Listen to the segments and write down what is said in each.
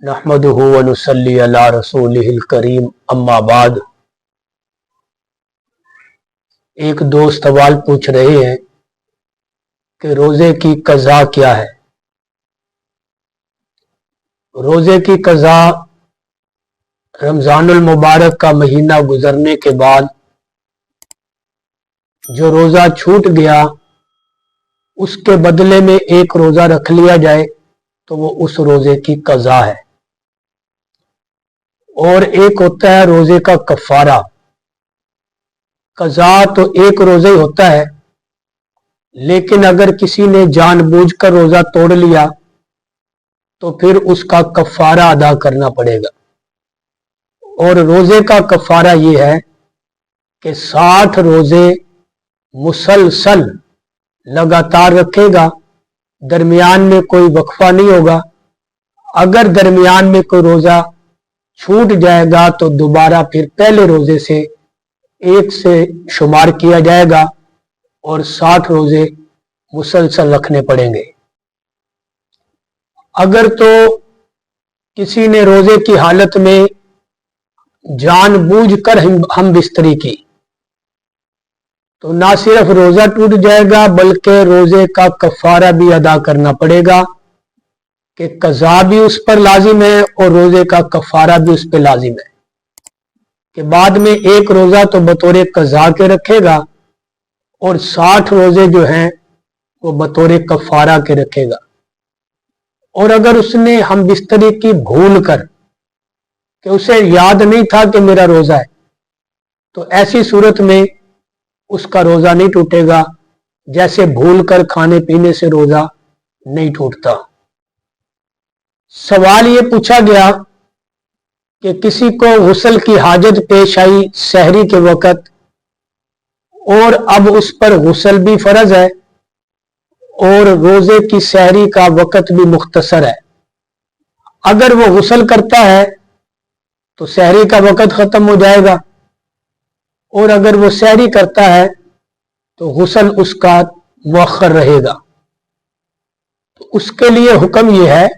नहमदुहु व नुसल्ली अला रसूलिहिल करीम अम्मा बाद। एक दोस्त सवाल पूछ रहे हैं कि रोजे की कज़ा क्या है। रोजे की कज़ा रमजानुल मुबारक का महीना गुजरने के बाद जो रोजा छूट गया उसके बदले में एक रोजा रख लिया जाए तो वो उस रोजे की कज़ा है। और एक होता है रोजे का कफारा। कज़ा तो एक रोजा ही होता है, लेकिन अगर किसी ने जानबूझकर रोजा तोड़ लिया तो फिर उसका कफारा अदा करना पड़ेगा। और रोजे का कफारा ये है कि 60 रोजे मुसलसल लगातार रखेगा, दरमियान में कोई वक्फा नहीं होगा। अगर दरमियान में कोई रोजा छूट जाएगा तो दोबारा फिर पहले रोजे से एक से शुमार किया जाएगा और 60 रोजे मुसलसल रखने पड़ेंगे। अगर तो किसी ने रोजे की हालत में जानबूझकर हम बिस्तरी की तो ना सिर्फ रोजा टूट जाएगा बल्कि रोजे का कफारा भी अदा करना पड़ेगा कि कज़ा भी उस पर लाजिम है और रोजे का कफारा भी उस पर लाजिम है। कि बाद में एक रोजा तो बतौर कज़ा के रखेगा और 60 रोजे जो हैं वो बतौर कफारा के रखेगा। और अगर उसने हम बिस्तरी की भूल कर कि उसे याद नहीं था कि मेरा रोजा है, तो ऐसी सूरत में उसका रोजा नहीं टूटेगा, जैसे भूल कर खाने पीने से रोजा नहीं टूटता। सवाल ये पूछा गया कि किसी को गुस्ल की हाजत पेश आई सहरी के वक़्त और अब उस पर गुस्ल भी फर्ज है और रोजे की सहरी का वक़्त भी मुख्तसर है। अगर वो गुस्ल करता है तो सहरी का वक़्त खत्म हो जाएगा और अगर वो सहरी करता है तो गुस्ल उसका मुअख्खर रहेगा। तो उसके लिए हुक्म ये है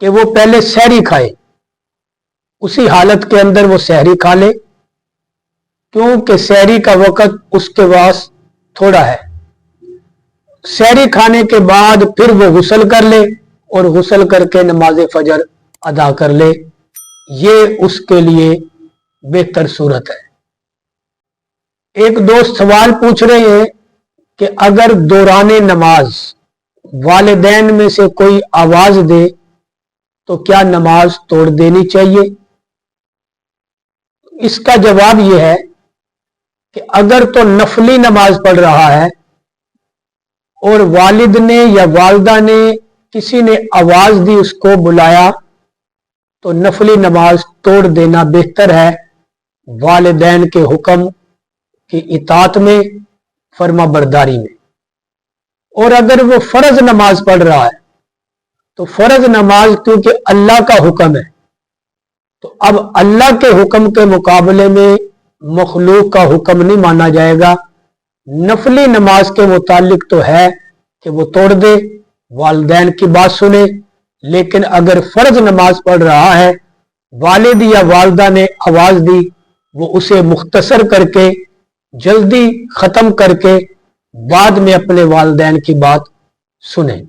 कि वो पहले सहरी खाए, उसी हालत के अंदर वो सहरी खा ले, क्योंकि सहरी का वक़्त उसके पास थोड़ा है। सहरी खाने के बाद फिर वो गुस्ल कर ले और गुस्ल करके नमाज फजर अदा कर ले, ये उसके लिए बेहतर सूरत है। एक दोस्त सवाल पूछ रहे हैं कि अगर दौराने नमाज वालिदैन में से कोई आवाज दे तो क्या नमाज तोड़ देनी चाहिए। इसका जवाब यह है कि अगर तो नफली नमाज पढ़ रहा है और वालिद ने या वालदा ने किसी ने आवाज दी उसको बुलाया तो नफली नमाज तोड़ देना बेहतर है, वालिदैन के हुक्म की इताअत में, फर्मा बरदारी में। और अगर वो फर्ज नमाज पढ़ रहा है तो फर्ज नमाज क्योंकि अल्लाह का हुक्म है, तो अब अल्लाह के हुक्म के मुकाबले में मखलूक का हुक्म नहीं माना जाएगा। नफली नमाज के मुतालिक तो है कि वो तोड़ दे, वालिदैन की बात सुने, लेकिन अगर फर्ज नमाज पढ़ रहा है, वालिद या वालदा ने आवाज दी, वो उसे मुख्तसर करके जल्दी खत्म करके बाद में अपने वालिदैन की बात सुने।